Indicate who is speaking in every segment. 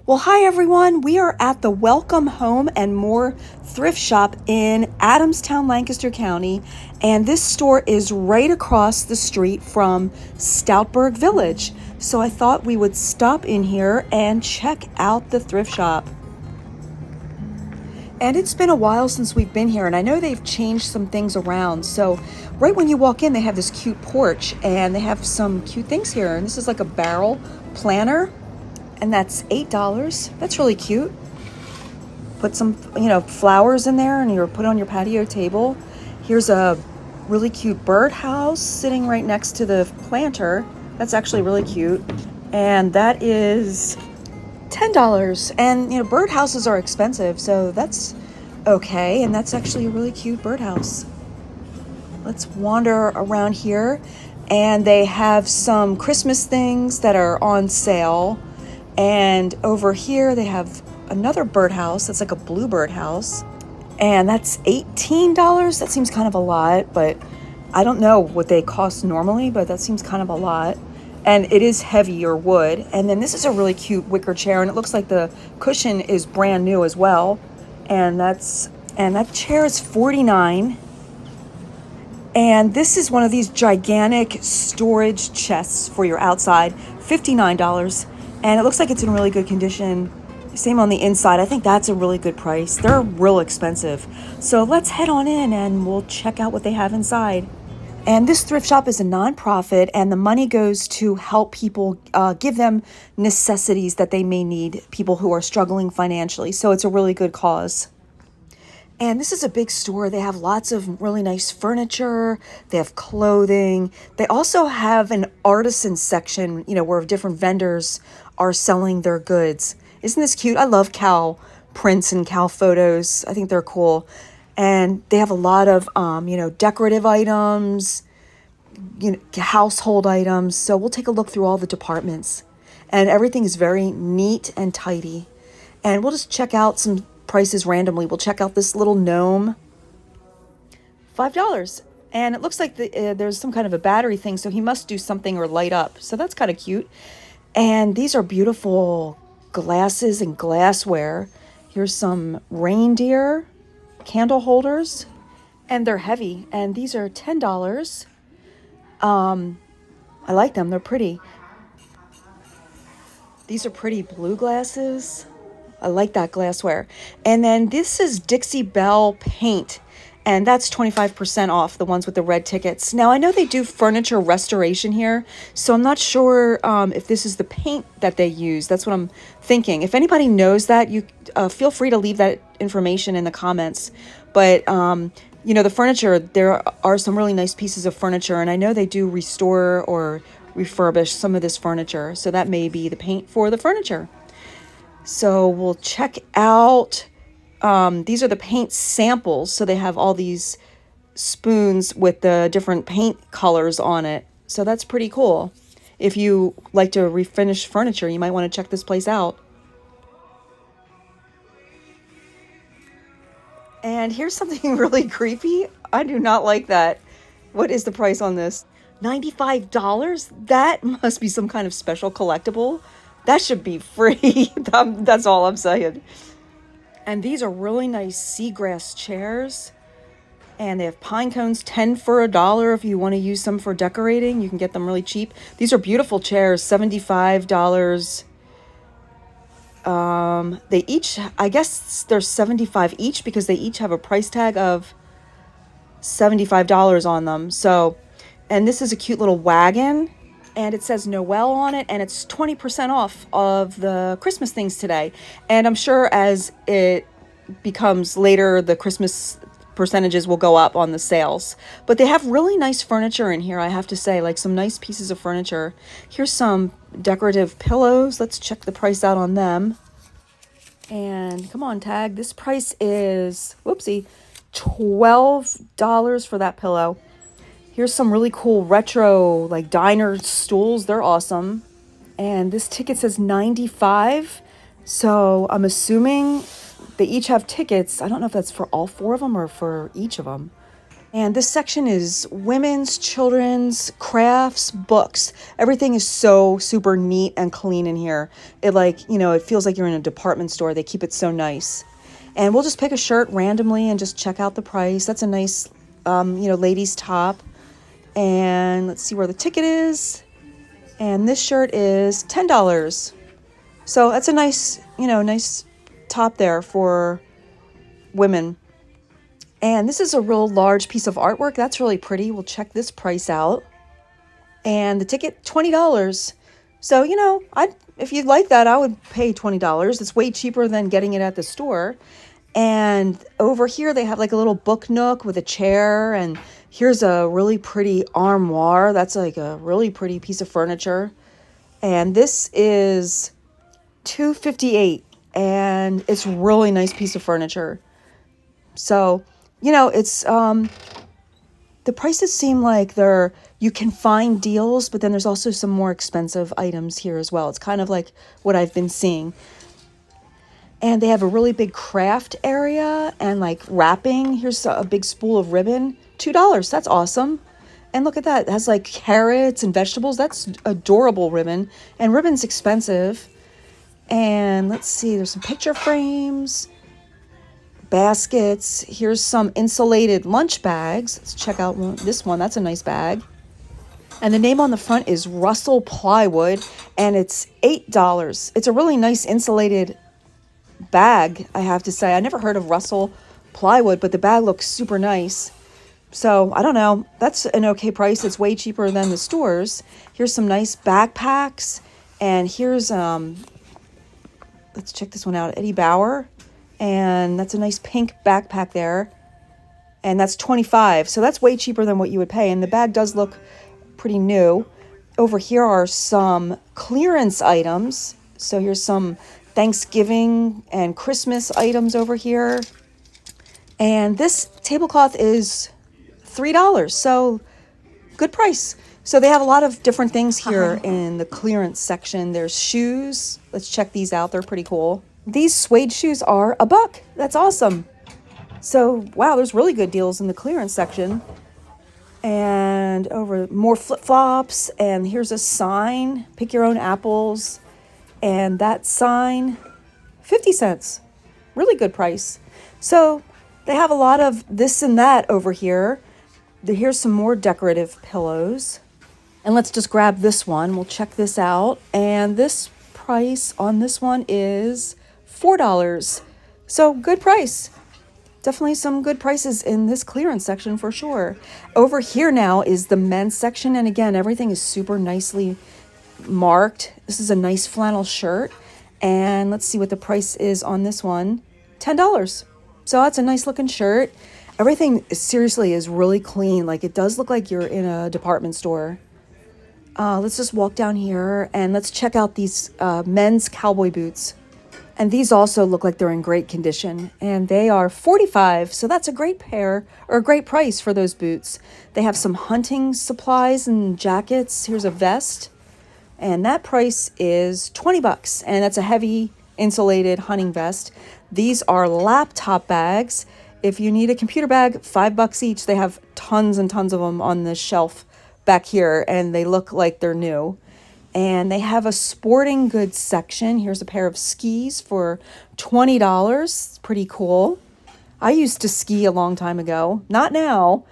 Speaker 1: Well, hi everyone. We are at the Welcome Home and More thrift shop in Adamstown, Lancaster County, and this store is right across the street from Stoudtburg Village. So I thought we would stop in here and check out the thrift shop. And it's been a while since we've been here, and I know they've changed some things around. So right when you walk in, they have this cute porch, and they have some cute things here. And this is like a barrel planter, and that's $8. That's really cute. Put some, flowers in there, and you put it on your patio table. Here's a really cute birdhouse sitting right next to the planter. That's actually really cute, and that is $10. And birdhouses are expensive, so that's okay. And that's actually a really cute birdhouse. Let's wander around here, and they have some Christmas things that are on sale. And over here they have another birdhouse that's like a bluebird house, and that's $18. That seems kind of a lot, but I don't know what they cost normally, but that seems kind of a lot. And it is heavier wood. And then this is a really cute wicker chair, and it looks like the cushion is brand new as well. And that chair is $49. And this is one of these gigantic storage chests for your outside, $59. And it looks like it's in really good condition. Same on the inside. I think that's a really good price. They're real expensive. So let's head on in and we'll check out what they have inside. And this thrift shop is a nonprofit, and the money goes to help people, give them necessities that they may need, people who are struggling financially. So it's a really good cause. And this is a big store. They have lots of really nice furniture. They have clothing. They also have an artisan section, where different vendors are selling their goods. Isn't this cute? I love cow prints and cow photos. I think they're cool. And they have a lot of, decorative items, household items. So we'll take a look through all the departments. And everything is very neat and tidy. And we'll just check out some prices randomly. We'll check out this little gnome, $5. And it looks like there's some kind of a battery thing, so he must do something or light up. So that's kind of cute. And these are beautiful glasses and glassware. Here's some reindeer candle holders, and they're heavy, and these are $10. I like them. They're pretty. These are pretty blue glasses. I like that glassware. And then this is Dixie Belle paint, and that's 25% off, the ones with the red tickets. Now, I know they do furniture restoration here, so I'm not sure if this is the paint that they use. That's what I'm thinking. If anybody knows that, you feel free to leave that information in the comments. But, the furniture, there are some really nice pieces of furniture, and I know they do restore or refurbish some of this furniture, so that may be the paint for the furniture. So we'll check out, these are the paint samples. So they have all these spoons with the different paint colors on it. So that's pretty cool. If you like to refinish furniture, you might want to check this place out. And here's something really creepy. I do not like that. What is the price on this? $95? That must be some kind of special collectible. That should be free. That's all I'm saying. And these are really nice seagrass chairs. And they have pine cones, 10 for $1. If you want to use some for decorating, you can get them really cheap. These are beautiful chairs, $75. They each, I guess they're $75 each because they each have a price tag of $75 on them. So, and this is a cute little wagon. And it says Noel on it, and it's 20% off of the Christmas things today. And I'm sure as it becomes later, the Christmas percentages will go up on the sales. But they have really nice furniture in here, I have to say, like some nice pieces of furniture. Here's some decorative pillows. Let's check the price out on them. And come on, tag. This price is, $12 for that pillow. Here's some really cool retro, like diner stools. They're awesome. And this ticket says $95. So I'm assuming they each have tickets. I don't know if that's for all four of them or for each of them. And this section is women's, children's, crafts, books. Everything is so super neat and clean in here. It it feels like you're in a department store. They keep it so nice. And we'll just pick a shirt randomly and just check out the price. That's a nice, ladies top. And let's see where the ticket is. And this shirt is $10. So that's a nice top there for women. And this is a real large piece of artwork. That's really pretty. We'll check this price out. And the ticket, $20. So, if you'd like that, I would pay $20. It's way cheaper than getting it at the store. And over here, they have like a little book nook with a chair. And here's a really pretty armoire. That's like a really pretty piece of furniture. And this is $258. And it's a really nice piece of furniture. So, it's the prices seem like you can find deals, but then there's also some more expensive items here as well. It's kind of like what I've been seeing. And they have a really big craft area and like wrapping. Here's a big spool of ribbon, $2. That's awesome. And look at that. It has like carrots and vegetables. That's adorable ribbon. And ribbon's expensive. And let's see, there's some picture frames, baskets. Here's some insulated lunch bags. Let's check out this one. That's a nice bag. And the name on the front is Russell Plywood, and it's $8. It's a really nice insulated bag, I have to say. I never heard of Russell Plywood, but the bag looks super nice. So I don't know. That's an okay price. It's way cheaper than the stores. Here's some nice backpacks, and here's let's check this one out. Eddie Bauer. And that's a nice pink backpack there. And that's $25. So that's way cheaper than what you would pay. And the bag does look pretty new. Over here are some clearance items. So here's some Thanksgiving and Christmas items over here. And this tablecloth is $3. So good price. So they have a lot of different things here in the clearance section. There's shoes. Let's check these out. They're pretty cool. These suede shoes are $1. That's awesome. So, wow, there's really good deals in the clearance section. And over more flip-flops. And here's a sign. Pick your own apples. And that sign, 50 cents. Really good price. So they have a lot of this and that over here. Here's some more decorative pillows. And let's just grab this one. We'll check this out. And this price on this one is $4. So good price. Definitely some good prices in this clearance section for sure. Over here now is the men's section. And again, everything is super nicely marked. This is a nice flannel shirt. And let's see what the price is on this one. $10. So that's a nice looking shirt. Everything seriously is really clean. Like it does look like you're in a department store. Let's just walk down here and let's check out these men's cowboy boots. And these also look like they're in great condition. And they are $45. So that's a great pair or a great price for those boots. They have some hunting supplies and jackets. Here's a vest. And that price is $20. And that's a heavy insulated hunting vest. These are laptop bags. If you need a computer bag, $5 each. They have tons and tons of them on the shelf back here. And they look like they're new. And they have a sporting goods section. Here's a pair of skis for $20. Pretty cool. I used to ski a long time ago. Not now.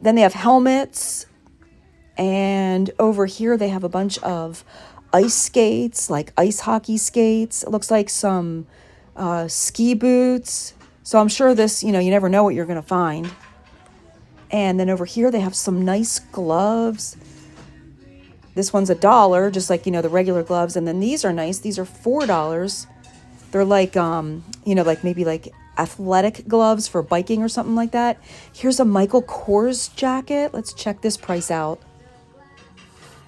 Speaker 1: Then they have helmets. And over here they have a bunch of ice skates, like ice hockey skates. It looks like some ski boots. So I'm sure this, you never know what you're going to find. And then over here they have some nice gloves. This one's $1, just like, the regular gloves. And then these are nice. These are $4. They're like, like maybe like athletic gloves for biking or something like that. Here's a Michael Kors jacket. Let's check this price out.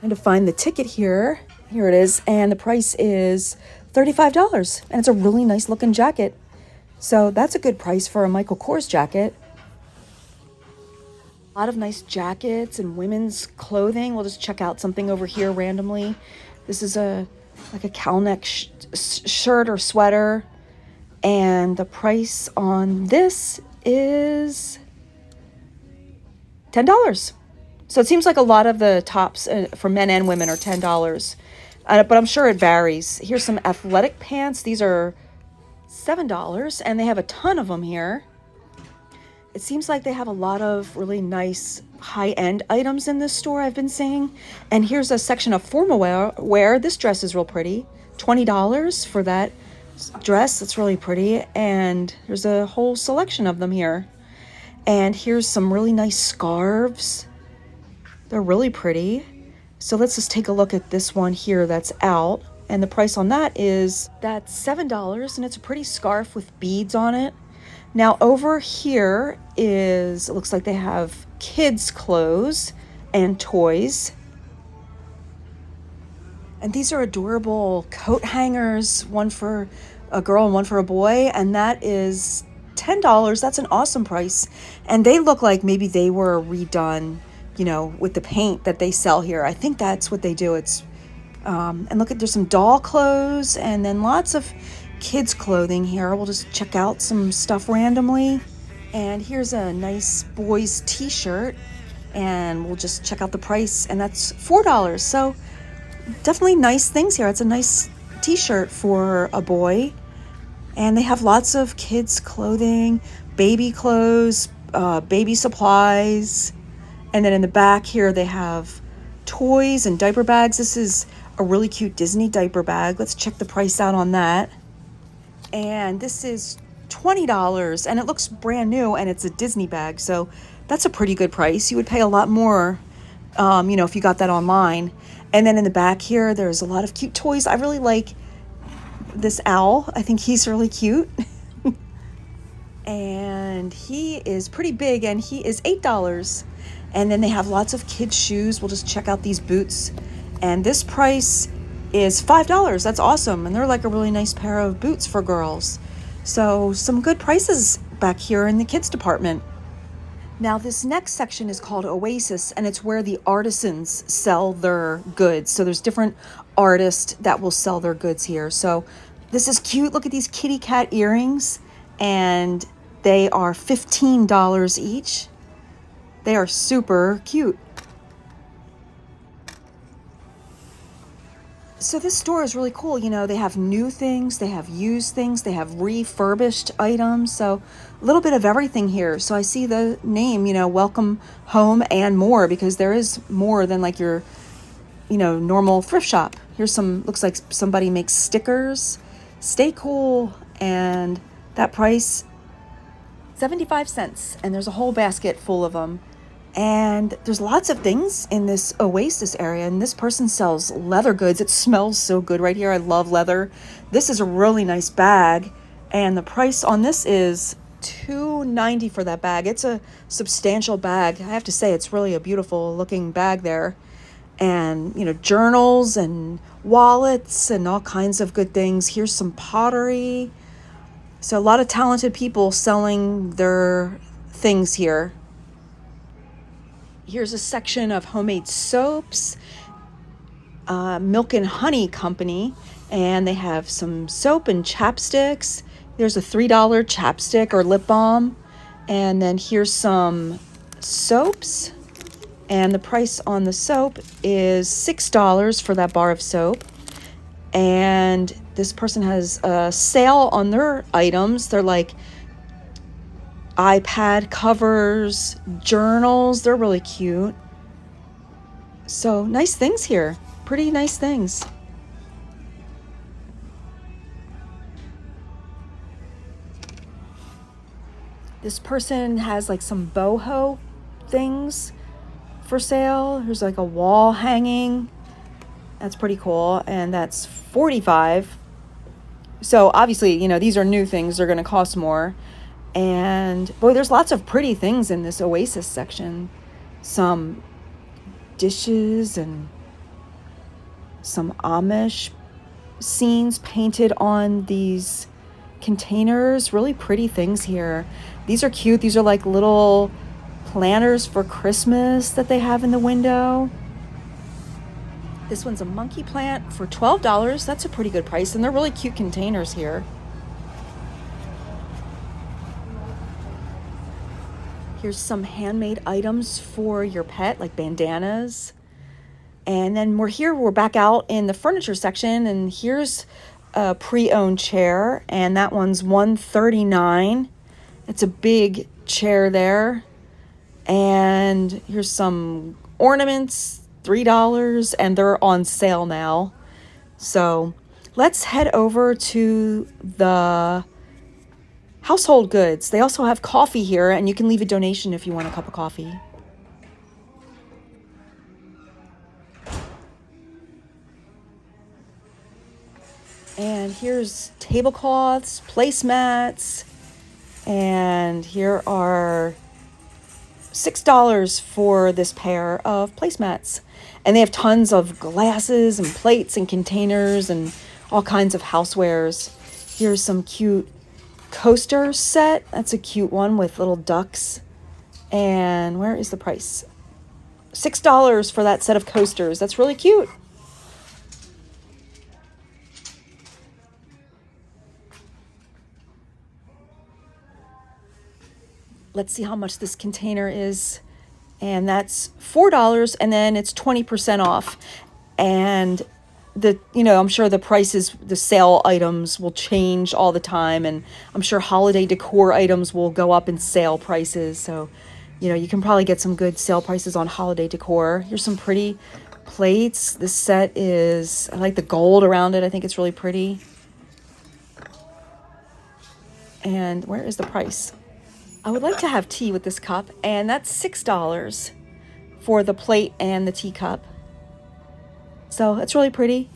Speaker 1: And to find the ticket here, here it is. And the price is $35. And it's a really nice looking jacket. So that's a good price for a Michael Kors jacket. A lot of nice jackets and women's clothing. We'll just check out something over here randomly. This is like a cowl neck shirt or sweater. And the price on this is $10. So it seems like a lot of the tops for men and women are $10. But I'm sure it varies. Here's some athletic pants. These are $7, and they have a ton of them here. It seems like they have a lot of really nice high-end items in this store, I've been seeing. And here's a section of formal wear. This dress is real pretty. $20 for that dress. It's really pretty. And there's a whole selection of them here. And here's some really nice scarves. They're really pretty. So let's just take a look at this one here that's out. And the price on that's $7, and it's a pretty scarf with beads on it. Now over here it looks like they have kids' clothes and toys. And these are adorable coat hangers, one for a girl and one for a boy, and that is $10. That's an awesome price. And they look like maybe they were redone, with the paint that they sell here. I think that's what they do. And look there's some doll clothes and then lots of kids clothing here. We'll just check out some stuff randomly. And here's a nice boys t-shirt, and we'll just check out the price, and that's $4. So definitely nice things here. It's a nice t-shirt for a boy, and they have lots of kids clothing, baby clothes, baby supplies. And then in the back here they have toys and diaper bags. This is a really cute Disney diaper bag. Let's check the price out on that. And this is $20, and it looks brand new, and it's a Disney bag, so that's a pretty good price. You would pay a lot more, if you got that online. And then in the back here, there's a lot of cute toys. I really like this owl. I think he's really cute. And he is pretty big, and he is $8. And then they have lots of kids' shoes. We'll just check out these boots. And this price is $5. That's awesome. And they're like a really nice pair of boots for girls. So some good prices back here in the kids department. Now this next section is called Oasis, and it's where the artisans sell their goods. So there's different artists that will sell their goods here. So this is cute. Look at these kitty cat earrings, and they are $15 each. They are super cute. So this store is really cool. They have new things, they have used things, they have refurbished items. So a little bit of everything here. So I see the name, Welcome Home and More, because there is more than like your, normal thrift shop. Here's looks like somebody makes stickers. Stay cool. And that price, 75 cents. And there's a whole basket full of them. And there's lots of things in this Oasis area, and this person sells leather goods. It smells so good right here. I love leather. This is a really nice bag, and the price on this is $2.90 for that bag. It's a substantial bag. I have to say, it's really a beautiful looking bag there. And, journals and wallets and all kinds of good things. Here's some pottery. So a lot of talented people selling their things here. Here's a section of homemade soaps, Milk and Honey Company, and they have some soap and chapsticks. There's a $3 chapstick or lip balm, and then here's some soaps, and the price on the soap is $6 for that bar of soap. And this person has a sale on their items. They're like iPad covers, journals. They're really cute. So nice things here. Pretty nice things. This person has like some boho things for sale. There's like a wall hanging. That's pretty cool. And that's $45. So obviously, these are new things. They're going to cost more. And boy, there's lots of pretty things in this Oasis section. Some dishes and some Amish scenes painted on these containers. Really pretty things here. These are cute. These are like little planters for Christmas that they have in the window. This one's a monkey plant for $12. That's a pretty good price. And they're really cute containers here. Here's some handmade items for your pet, like bandanas. And then we're back out in the furniture section, and here's a pre-owned chair, and that one's $139. It's a big chair there. And here's some ornaments, $3, and they're on sale now. So let's head over to the household goods. They also have coffee here, and you can leave a donation if you want a cup of coffee. And here's tablecloths, placemats, and here are $6 for this pair of placemats. And they have tons of glasses and plates and containers and all kinds of housewares. Here's some cute coaster set. That's a cute one with little ducks. And where is the price? $6 for that set of coasters. That's really cute. Let's see how much this container is. And that's $4, and then it's 20% off. And I'm sure the prices, the sale items will change all the time, and I'm sure holiday decor items will go up in sale prices. So, you can probably get some good sale prices on holiday decor. Here's some pretty plates. This set I like the gold around it. I think it's really pretty. And where is the price? I would like to have tea with this cup, and that's $6 for the plate and the teacup. So it's really pretty.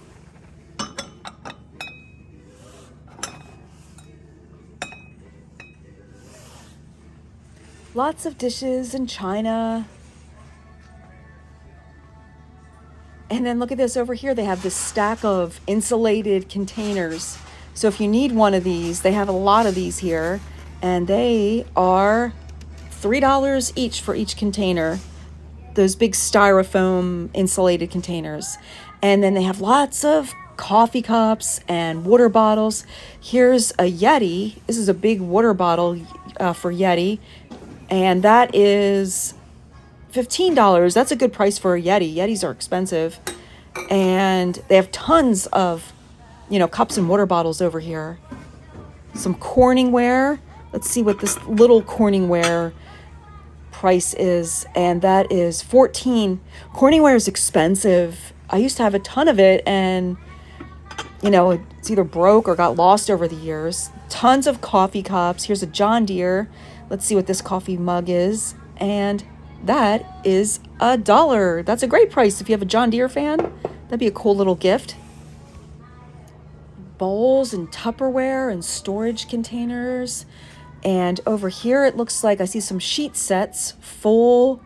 Speaker 1: Lots of dishes and china. And then look at this over here. They have this stack of insulated containers. So if you need one of these, they have a lot of these here. And they are $3 each for each container. Those big styrofoam insulated containers. And then they have lots of coffee cups and water bottles. Here's a Yeti. This is a big water bottle for Yeti. And that is $15. That's a good price for a Yeti. Yetis are expensive. And they have tons of, cups and water bottles over here. Some Corningware. Let's see what this little Corningware price is. And that is $14. Corningware is expensive. I used to have a ton of it, and, it's either broke or got lost over the years. Tons of coffee cups. Here's a John Deere. Let's see what this coffee mug is. And that is $1. That's a great price if you have a John Deere fan. That'd be a cool little gift. Bowls and Tupperware and storage containers. And over here, it looks like I see some sheet sets, full,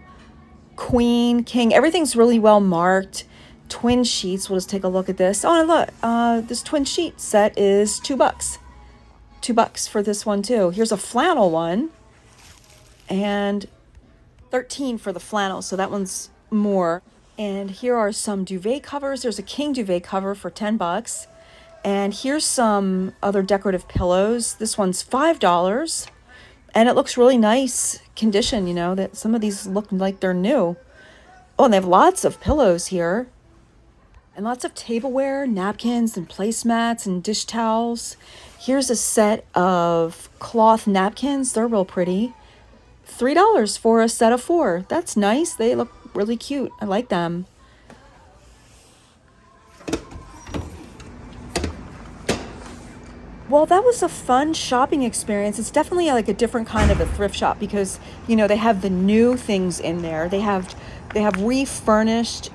Speaker 1: queen, king. Everything's really well marked. Twin sheets. We'll just take a look at this. Oh, and look, this twin sheet set is $2. $2 for this one too. Here's a flannel one, and $13 for the flannel. So that one's more. And here are some duvet covers. There's a king duvet cover for $10. And here's some other decorative pillows. This one's $5. And it looks really nice condition, that some of these look like they're new. Oh, and they have lots of pillows here. And lots of tableware, napkins, and placemats, and dish towels. Here's a set of cloth napkins. They're real pretty. $3 for a set of 4. That's nice. They look really cute. I like them. Well, that was a fun shopping experience. It's definitely like a different kind of a thrift shop because, they have the new things in there. They have refurbished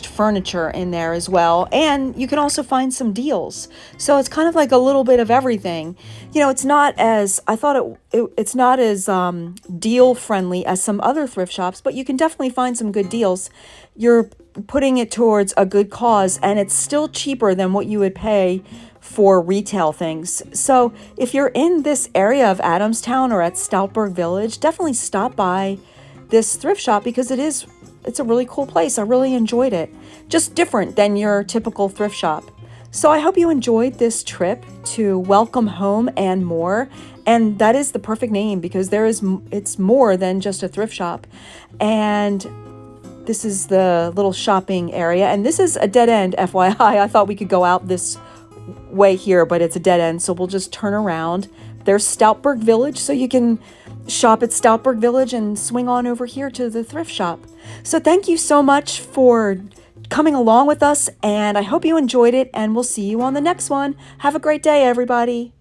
Speaker 1: furniture in there as well. And you can also find some deals. So it's kind of like a little bit of everything. It's not as, I thought it's not as deal friendly as some other thrift shops, but you can definitely find some good deals. You're putting it towards a good cause, and it's still cheaper than what you would pay for retail things. So if you're in this area of Adamstown or at Stoudtburg Village, definitely stop by this thrift shop because it's a really cool place. I really enjoyed it. Just different than your typical thrift shop. So I hope you enjoyed this trip to Welcome Home and More. And that is the perfect name because it's more than just a thrift shop. And this is the little shopping area. And this is a dead end, FYI. I thought we could go out this way here, but it's a dead end. So we'll just turn around. There's Stoudtburg Village, so you can shop at Stoudtburg Village and swing on over here to the thrift shop. So thank you so much for coming along with us, and I hope you enjoyed it, and we'll see you on the next one. Have a great day, everybody.